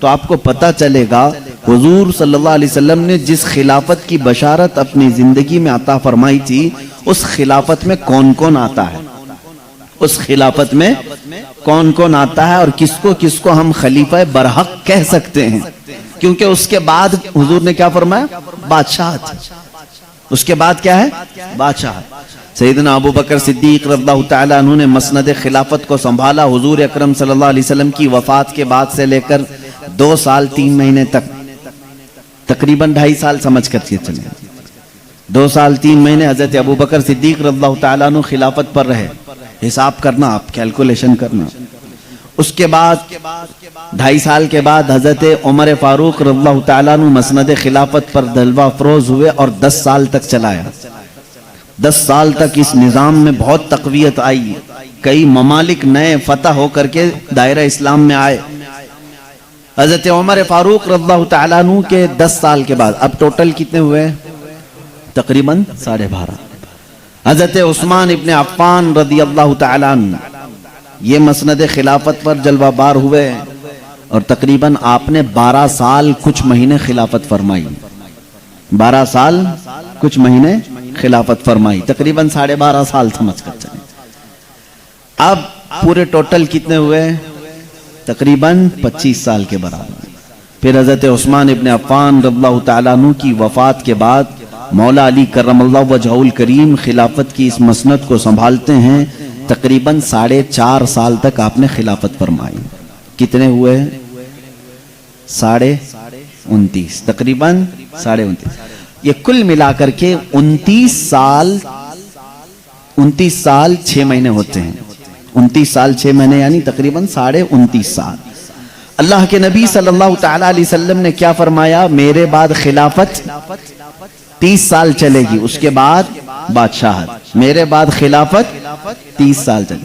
تو آپ کو پتہ چلے گا حضور صلی اللہ علیہ وسلم نے جس خلافت کی بشارت اپنی زندگی میں عطا فرمائی تھی اس خلافت میں کون کون آتا ہے، اس خلافت میں کون کون آتا ہے اور کس کو ہم خلیفہ برحق کہہ سکتے ہیں، کیونکہ اس کے بعد حضور نے کیا فرمایا؟ بادشاہت۔ اس کے بعد کیا ہے؟ بادشاہت۔ سیدنا ابو بکر صدیق رضی اللہ تعالیٰ عنہ نے مسند خلافت کو سنبھالا حضور اکرم صلی اللہ علیہ وسلم کی وفات کے بعد سے لے کر 2 سال 3 مہینے تک، تقریباً 2.5 سال سمجھ کر کے چلیں، 2 سال 3 مہینے حضرت ابو بکر صدیق رضی اللہ تعالیٰ عنہ خلافت پر رہے۔ حساب کرنا، آپ کیلکولیشن کرنا۔ اس کے بعد 2.5 سال کے بعد حضرت عمر فاروق رضی اللہ تعالیٰ عنہ مسند خلافت پر جلوہ افروز ہوئے اور 10 سال تک چلایا۔ 10 سال تک اس نظام میں بہت تقویت آئی، کئی ممالک نئے فتح ہو کر کے دائرہ اسلام میں آئے۔ حضرت عمر فاروق رضی اللہ تعالیٰ عنہ کے 10 سال کے بعد اب ٹوٹل کتنے ہوئے؟ تقریباً 12.5۔ حضرت عثمان ابن عفان رضی اللہ تعالیٰ عنہ یہ مسند خلافت پر جلوہ بار ہوئے اور تقریباً آپ نے 12 سال کچھ مہینے خلافت فرمائی، 12 سال کچھ مہینے خلافت فرمائی، تقریباً 12.5 سال سمجھ کر چلیں۔ اب پورے ٹوٹل کتنے ہوئے؟ تقریباً 25 سال کے برابر۔ پھر حضرت عثمان ابن عفان رضی اللہ تعالیٰ عنہ کی وفات کے بعد مولا علی کرم اللہ وجہہ الکریم خلافت کی اس مسند کو سنبھالتے ہیں، تقریباً 4.5 سال تک آپ نے خلافت فرمائی۔ کتنے ہوئے؟ 29.5، تقریباً 29.5۔ یہ کل ملا کر کے 29 سال 6 مہینے ہوتے ہیں، 29 سال 6 مہینے یعنی تقریباً 29.5 سال۔ اللہ کے نبی صلی اللہ تعالیٰ علیہ وسلم نے کیا فرمایا؟ میرے بعد خلافت 30 سال چلے گی، اس کے بعد بادشاہت، میرے بعد خلافت 30 سال چلے گی۔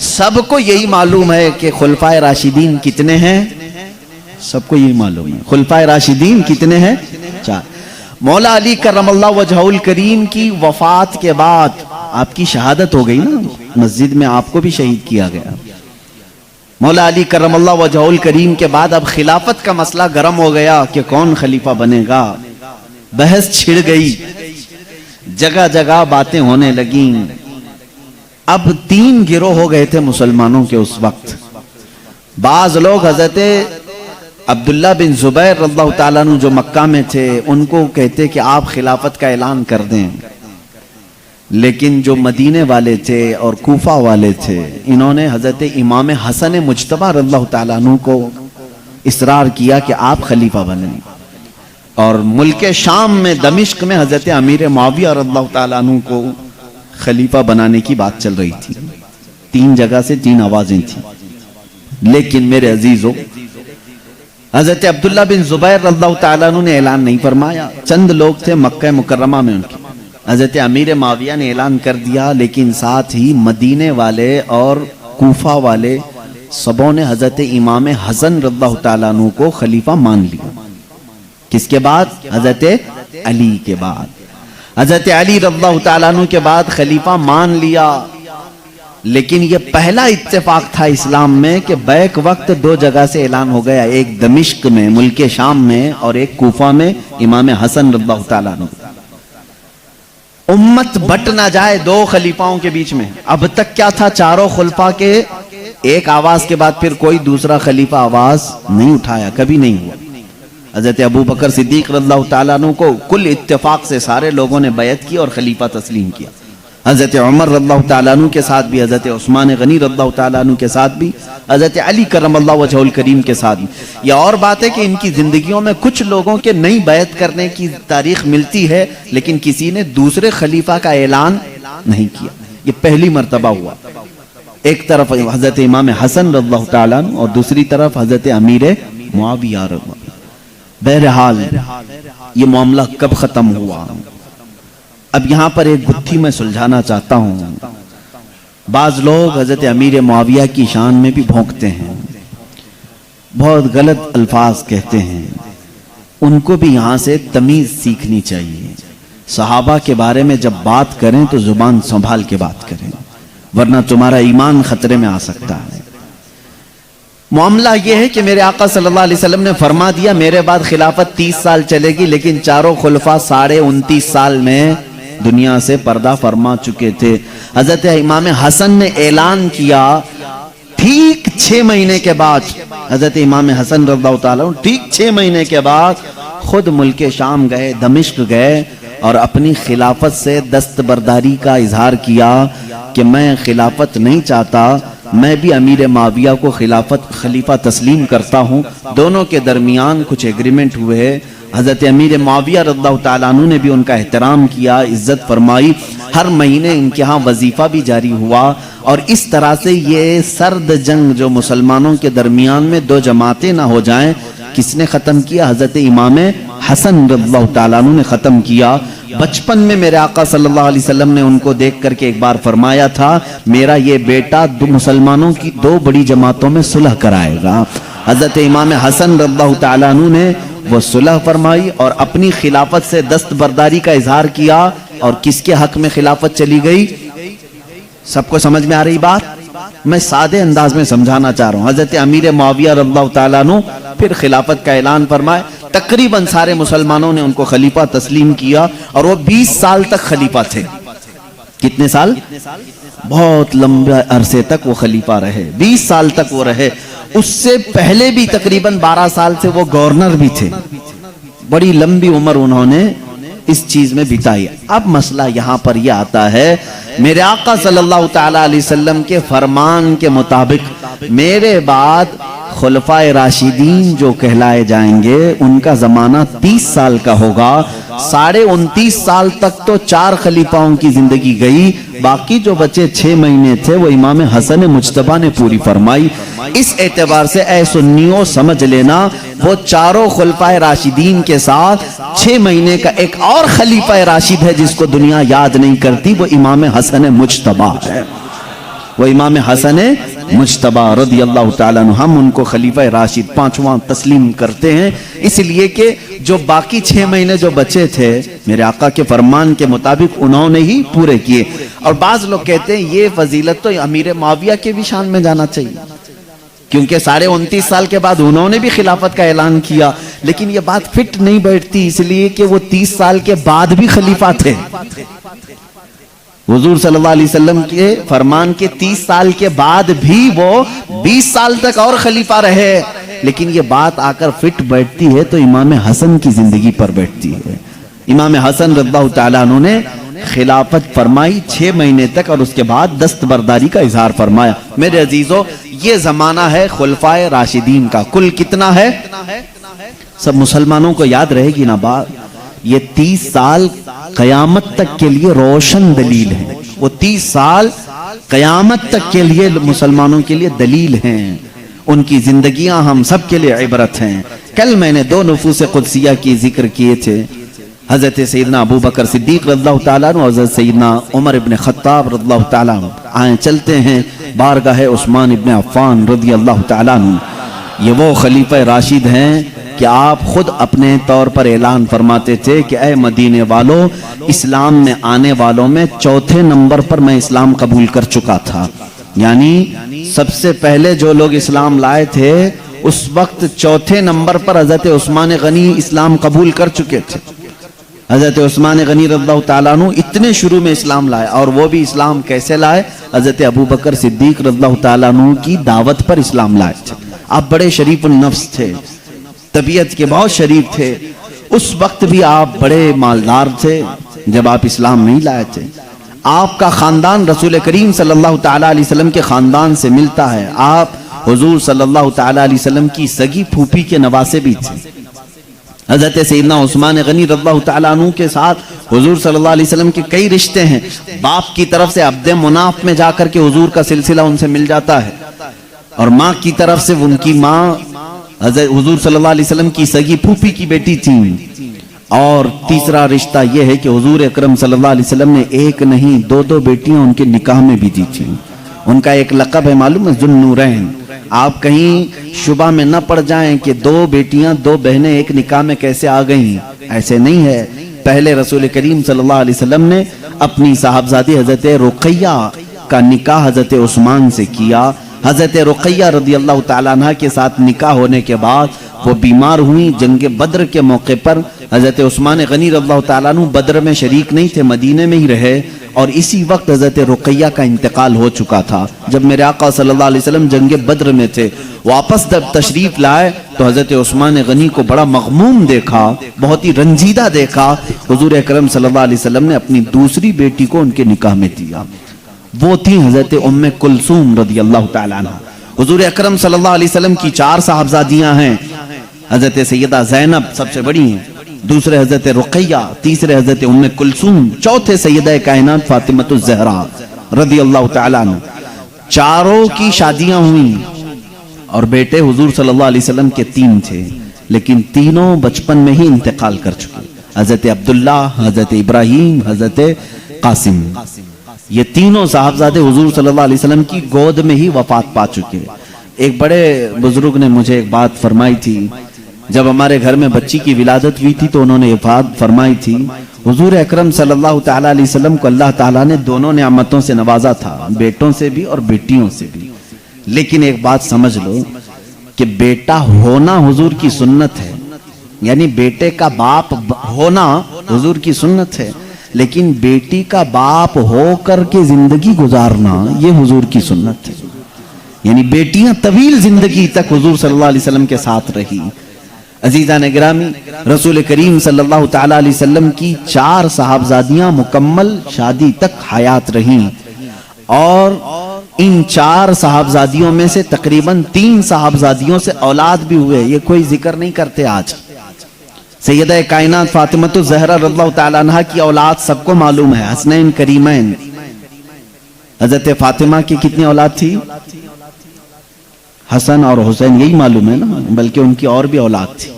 سب کو یہی معلوم ہے کہ خلفائے راشدین کتنے ہیں، سب کو یہی معلوم ہے خلفائے راشدین کتنے ہیں؟ 4۔ مولا علی کرم اللہ وجہہ الکریم کی وفات کے بعد آپ کی شہادت ہو گئی نا، مسجد میں آپ کو بھی شہید کیا گیا۔ مولا علی کرم اللہ وجہہ الکریم کے بعد اب خلافت کا مسئلہ گرم ہو گیا کہ کون خلیفہ بنے گا، بحث چھڑ گئی، جگہ جگہ باتیں ہونے لگیں۔ اب 3 گروہ ہو گئے تھے مسلمانوں کے اس وقت۔ بعض لوگ حضرت عبداللہ بن زبیر رضی اللہ تعالیٰ عنہ جو مکہ میں تھے ان کو کہتے کہ آپ خلافت کا اعلان کر دیں، لیکن جو مدینے والے تھے اور کوفہ والے تھے انہوں نے حضرت امام حسن مجتبی رضی اللہ تعالیٰ عنہ کو اصرار کیا کہ آپ خلیفہ بنیں، اور ملک شام میں دمشق میں حضرت امیر معاویہ رضی اللہ تعالیٰ عنہ کو خلیفہ بنانے کی بات چل رہی تھی۔ 3 جگہ سے 3 آوازیں تھیں، لیکن میرے عزیزوں حضرت عبداللہ بن زبیر رضی اللہ تعالیٰ عنہ نے اعلان نہیں فرمایا، چند لوگ تھے مکہ مکرمہ میں ان کے، حضرت امیر معاویہ نے اعلان کر دیا، لیکن ساتھ ہی مدینے والے اور کوفہ والے سبوں نے حضرت امام حسن رضی اللہ تعالیٰ عنہ کو خلیفہ مان لیا۔ کس کے بعد؟ حضرت علی کے بعد۔ حضرت علی رضی اللہ تعالیٰ عنہ کے بعد خلیفہ مان لیا، لیکن یہ پہلا اتفاق تھا اسلام میں کہ بیک وقت 2 جگہ سے اعلان ہو گیا، ایک دمشق میں ملک شام میں اور ایک کوفہ میں امام حسن رضی اللہ تعالیٰ عنہ۔ امت بٹ نہ جائے 2 خلیفاؤں کے بیچ میں۔ اب تک کیا تھا؟ چاروں خلفاء کے ایک آواز کے بعد پھر کوئی دوسرا خلیفہ آواز نہیں اٹھایا، کبھی نہیں ہوا۔ حضرت ابو بکر صدیق رضی اللہ تعالیٰ عنہ کو کل اتفاق سے سارے لوگوں نے بیعت کی اور خلیفہ تسلیم کیا۔ حضرت عمر رضی اللہ تعالیٰ عنہ کے ساتھ بھی، حضرت عثمان غنی رضی اللہ تعالیٰ عنہ کے ساتھ بھی، حضرت علی کرم اللہ وجہہ الکریم کے ساتھ بھی۔ یہ اور بات ہے کہ ان کی زندگیوں میں کچھ لوگوں کے نئی بیعت کرنے کی تاریخ ملتی ہے، لیکن کسی نے دوسرے خلیفہ کا اعلان نہیں کیا۔ یہ پہلی مرتبہ ہوا۔ ایک طرف حضرت امام حسن رضی اللہ تعالیٰ عنہ اور دوسری طرف حضرت امیر معاویہ رضی اللہ عنہ۔ بہرحال یہ معاملہ کب ختم ہوا؟ اب یہاں پر ایک گتھی میں سلجھانا چاہتا ہوں۔ بعض لوگ حضرت امیر معاویہ کی شان میں بھی بھونکتے ہیں، بہت غلط الفاظ کہتے ہیں، ان کو بھی یہاں سے تمیز سیکھنی چاہیے۔ صحابہ کے بارے میں جب بات کریں تو زبان سنبھال کے بات کریں، ورنہ تمہارا ایمان خطرے میں آ سکتا ہے۔ معاملہ یہ ہے کہ میرے آقا صلی اللہ علیہ وسلم نے فرما دیا میرے بعد خلافت 30 سال چلے گی، لیکن چاروں خلفاء 29.5 سال میں دنیا سے پردہ فرما چکے تھے۔ حضرت امام حسن نے اعلان کیا ٹھیک 6 مہینے کے بعد، حضرت امام حسن رضی اللہ تعالیٰ ٹھیک 6 مہینے کے بعد خود ملک شام گئے، دمشق گئے اور اپنی خلافت سے دستبرداری کا اظہار کیا کہ میں خلافت نہیں چاہتا، میں بھی امیر معاویہ کو خلیفہ تسلیم کرتا ہوں۔ دونوں کے درمیان کچھ ایگریمنٹ ہوئے، حضرت امیر معاویہ رضی اللہ تعالیٰ عنہ نے بھی ان کا احترام کیا، عزت فرمائی، ہر مہینے ان کے ہاں وظیفہ بھی جاری ہوا، اور اس طرح سے یہ سرد جنگ جو مسلمانوں کے درمیان میں دو جماعتیں نہ ہو جائیں، کس نے ختم کیا؟ حضرت امام حسن رضی اللہ تعالیٰ عنہ نے ختم کیا۔ بچپن میں میرے آقا صلی اللہ علیہ وسلم نے ان کو دیکھ کر کے ایک بار فرمایا تھا میرا یہ بیٹا مسلمانوں کی 2 بڑی جماعتوں میں صلح کرائے گا۔ حضرت امام حسن رضی اللہ تعالیٰ عنہ نے وہ صلح فرمائی اور اپنی خلافت سے دستبرداری کا اظہار کیا، اور کس کے حق میں خلافت چلی گئی؟ سب کو سمجھ میں آ رہی بات؟ میں سادے انداز میں سمجھانا چاہ رہا ہوں۔ حضرت امیر معاویہ رضی اللہ تعالیٰ عنہ پھر خلافت کا اعلان فرمائے، تقریباً سارے مسلمانوں نے ان کو خلیفہ تسلیم کیا، اور وہ 20 سال تک خلیفہ تھے۔ کتنے سال؟ بہت لمبے عرصے تک وہ خلیفہ رہے، 20 سال تک وہ رہے۔ اس سے پہلے بھی تقریباً 12 سال سے وہ گورنر بھی تھے۔ بڑی لمبی عمر انہوں نے اس چیز میں بتائی۔ اب مسئلہ یہاں پر یہ آتا ہے، میرے آقا صلی اللہ تعالیٰ علیہ وسلم کے فرمان کے مطابق میرے بعد خلفائے راشدین جو کہلائے جائیں گے ان کا زمانہ 30 سال کا ہوگا۔ 29.5 سال تک تو 4 خلیفاؤں کی زندگی گئی، باقی جو بچے 6 مہینے تھے وہ امام حسن مجتبیٰ نے پوری فرمائی۔ اس اعتبار سے اے سنیوں سمجھ لینا، وہ 4 خلفائے راشدین کے ساتھ 6 مہینے کا ایک اور خلیفہ راشد ہے جس کو دنیا یاد نہیں کرتی، وہ امام حسن مجتبیٰ ہے۔ وہ امام حسن مجتبیٰ رضی اللہ تعالیٰ عنہ، ہم ان کو خلیفہ راشد 5واں تسلیم کرتے ہیں، اس لیے کہ جو باقی 6 مہینے جو بچے تھے میرے آقا کے فرمان کے مطابق انہوں نے ہی پورے کیے۔ اور بعض لوگ کہتے ہیں یہ فضیلت تو امیر معاویہ کے بھی شان میں جانا چاہیے، کیونکہ 29.5 سال کے بعد انہوں نے بھی خلافت کا اعلان کیا، لیکن یہ بات فٹ نہیں بیٹھتی، اس لیے کہ وہ 30 سال کے بعد بھی خلیفہ تھے۔ حضور صلی اللہ علیہ وسلم کے فرمان کے 30 سال کے بعد بھی وہ 20 سال تک اور خلیفہ رہے، لیکن یہ بات آ کر فٹ بیٹھتی ہے تو امام حسن کی زندگی پر بیٹھتی ہے۔ امام حسن رضی اللہ تعالیٰ عنہ نے خلافت فرمائی 6 مہینے تک، اور اس کے بعد دستبرداری کا اظہار فرمایا۔ میرے عزیزو، یہ زمانہ ہے خلفائے راشدین کا۔ کل کتنا ہے؟ سب مسلمانوں کو یاد رہے گی نا بات، یہ 30 سال قیامت تک کے لیے روشن دلیل ہے۔ وہ 30 سال قیامت تک کے لیے مسلمانوں کے لیے دلیل ہیں، ان کی زندگیاں ہم سب کے لیے عبرت ہیں۔ کل میں نے 2 نفوس قدسیہ کی ذکر کیے تھے، حضرت سیدنا ابو بکر صدیق رضی اللہ تعالیٰ عنہ، حضرت سیدنا عمر ابن خطاب رضی اللہ تعالیٰ عنہ۔ آئیں چلتے ہیں بارگاہ عثمان ابن عفان رضی اللہ تعالیٰ عنہ۔ یہ وہ خلیفہ راشد ہیں کہ آپ خود اپنے طور پر اعلان فرماتے تھے کہ اے مدینے والو، اسلام میں آنے والوں میں 4تھے نمبر پر میں اسلام قبول کر چکا تھا۔ یعنی سب سے پہلے جو لوگ اسلام لائے تھے اس وقت 4تھے نمبر پر حضرت عثمان غنی اسلام قبول کر چکے تھے۔ حضرت عثمان غنی رضی اللہ تعالیٰ عنہ اتنے شروع میں اسلام لائے، اور وہ بھی اسلام کیسے لائے؟ حضرت ابو بکر صدیق رضی اللہ تعالیٰ عنہ کی دعوت پر اسلام لائے تھے۔ آپ بڑے شریف النفس تھے، طبیعت کے بہت شریف تھے، اس وقت بھی آپ بڑے مالدار تھے جب آپ اسلام نہیں لائے تھے۔ آپ کا خاندان رسول کریم صلی اللہ تعالیٰ علیہ وسلم کے خاندان سے ملتا ہے، آپ حضور صلی اللہ تعالیٰ علیہ وسلم کی سگی پھوپھی کے نواسے بھی تھے۔ حضرت سیدنا عثمان غنی رضی اللہ تعالیٰ عنہ کے ساتھ حضور صلی اللہ علیہ وسلم کے کئی رشتے ہیں۔ باپ کی طرف سے عبد مناف میں جا کر کے حضور کا سلسلہ ان سے مل جاتا ہے، اور ماں کی طرف سے ان کی ماں حضرت حضور صلی اللہ علیہ وسلم کی سگی پھوپھی کی بیٹی تھی۔ اور تیسرا رشتہ یہ ہے کہ حضور اکرم صلی اللہ علیہ وسلم نے 1 نہیں 2 بیٹیاں ان کے نکاح میں بھی دی تھی۔ ان کا ایک لقب ہے معلوم ہے، ذو النورین۔ آپ کہیں شبہ میں نہ پڑ جائیں کہ 2 بیٹیاں 2 بہنیں ایک نکاح میں کیسے آ گئیں، ایسے نہیں ہے۔ پہلے رسول کریم صلی اللہ علیہ وسلم نے اپنی صاحبزادی حضرت رقیہ کا نکاح حضرت عثمان سے کیا، حضرت رقیہ رضی اللہ تعالیٰ عنہ کے ساتھ نکاح ہونے کے بعد وہ بیمار ہوئی. جنگ بدر کے موقع پر حضرت عثمان غنی رضی اللہ تعالیٰ عنہ بدر میں شریک نہیں تھے, مدینے میں ہی رہے, اور اسی وقت حضرت رقیہ کا انتقال ہو چکا تھا. جب میرے آقا صلی اللہ علیہ وسلم جنگ بدر میں تھے, واپس جب تشریف لائے تو حضرت عثمان غنی کو بڑا مغموم دیکھا, بہت ہی رنجیدہ دیکھا. حضور اکرم صلی اللہ علیہ وسلم نے اپنی دوسری بیٹی کو ان کے نکاح میں دیا. وہ تھی حضرت ام کلثوم رضی اللہ تعالیٰ عنہ. حضور اکرم صلی اللہ علیہ وسلم کی 4 صاحبزادیاں ہیں. حضرت سیدہ زینب سب سے بڑی ہیں, دوسرے حضرت رقیہ, تیسرے حضرت ام کلثوم, چوتھے سیدہ کائنات فاطمۃ الزہرا رضی اللہ تعالیٰ عنہ. چاروں کی شادیاں ہوئیں اور بیٹے حضور صلی اللہ علیہ وسلم کے 3 تھے, لیکن تینوں بچپن میں ہی انتقال کر چکے. حضرت عبداللہ, حضرت ابراہیم, حضرت قاسم, یہ تینوں صاحبزادے حضور صلی اللہ علیہ وسلم کی گود میں ہی وفات پا چکے. ایک بڑے بزرگ نے مجھے ایک بات فرمائی تھی, جب ہمارے گھر میں بچی کی ولادت ہوئی تھی تو انہوں نے یہ بات فرمائی تھی, حضور اکرم صلی اللہ تعالیٰ علیہ وسلم کو اللہ تعالیٰ نے دونوں نعمتوں سے نوازا تھا, بیٹوں سے بھی اور بیٹیوں سے بھی. لیکن ایک بات سمجھ لو کہ بیٹا ہونا حضور کی سنت ہے, یعنی بیٹے کا باپ ہونا حضور کی سنت ہے, لیکن بیٹی کا باپ ہو کر کے زندگی گزارنا یہ حضور کی سنت ہے. یعنی بیٹیاں طویل زندگی تک حضور صلی اللہ علیہ وسلم کے ساتھ رہی. عزیزان گرامی, رسول کریم صلی اللہ تعالیٰ علیہ وسلم کی 4 صاحبزادیاں مکمل شادی تک حیات رہیں, اور ان 4 صاحبزادیوں میں سے تقریباً 3 صاحبزادیوں سے اولاد بھی ہوئے. یہ کوئی ذکر نہیں کرتے آج. سیدہ کائنات فاطمۃ الزہرا رضی اللہ تعالیٰ عنہ کی اولاد سب کو معلوم ہے, حسنین کریمین. حضرت فاطمہ کی کتنی اولاد تھی؟ حسن اور حسین, یہی معلوم ہے نا, بلکہ ان کی اور بھی اولاد تھی.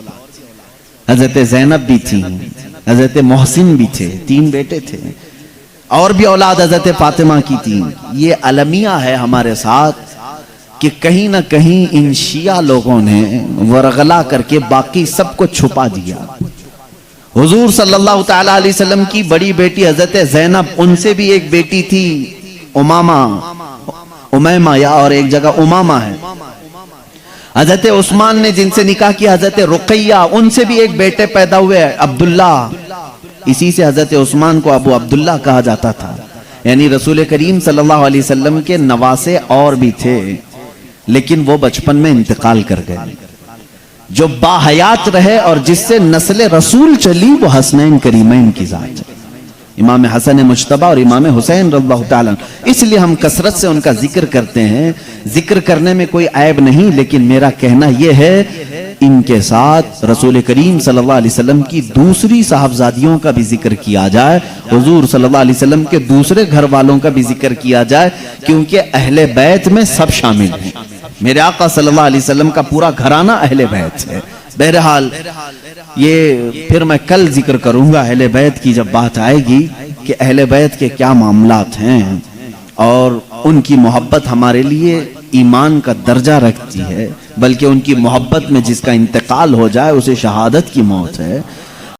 حضرت زینب بھی تھی, حضرت محسن بھی تھے, 3 بیٹے تھے, اور بھی اولاد حضرت فاطمہ کی تھی. یہ المیہ ہے ہمارے ساتھ کہ کہیں نہ کہیں ان شیعہ لوگوں نے ورغلا کر کے باقی سب کو چھپا دیا. حضور صلی اللہ تعالیٰ علیہ وسلم کی بڑی بیٹی حضرت زینب, ان سے بھی ایک بیٹی تھی امیمہ, یا اور ایک جگہ امامہ ہے. حضرت عثمان نے جن سے نکاح کیا حضرت رقیہ, ان سے بھی ایک بیٹے پیدا ہوئے عبداللہ. اسی سے حضرت عثمان کو ابو عبداللہ کہا جاتا تھا. یعنی رسول کریم صلی اللہ علیہ وسلم کے نواسے اور بھی تھے, لیکن وہ بچپن میں انتقال کر گئے. جو باحیات رہے اور جس سے نسل رسول چلی وہ حسنین کریمین کی ذات ہے, امام حسن مجتبی اور امام حسین رضی اللہ تعالیٰ. اس لیے ہم کثرت سے ان کا ذکر کرتے ہیں. ذکر کرنے میں کوئی عیب نہیں, لیکن میرا کہنا یہ ہے ان کے ساتھ رسول کریم صلی اللہ علیہ وسلم کی دوسری صاحبزادیوں کا بھی ذکر کیا جائے, حضور صلی اللہ علیہ وسلم کے دوسرے گھر والوں کا بھی ذکر کیا جائے, کیونکہ اہل بیت میں سب شامل ہیں. میرے آقا صلی اللہ علیہ وسلم کا پورا گھرانہ اہل بیت ہے. بہرحال یہ پھر میں کل ذکر کروں گا اہل بیت کی جب بات آئے گی کہ اہل بیت کے کیا معاملات ہیں, اور ان کی محبت ہمارے لیے ایمان کا درجہ رکھتی ہے, بلکہ ان کی محبت میں جس کا انتقال ہو جائے اسے شہادت کی موت ہے.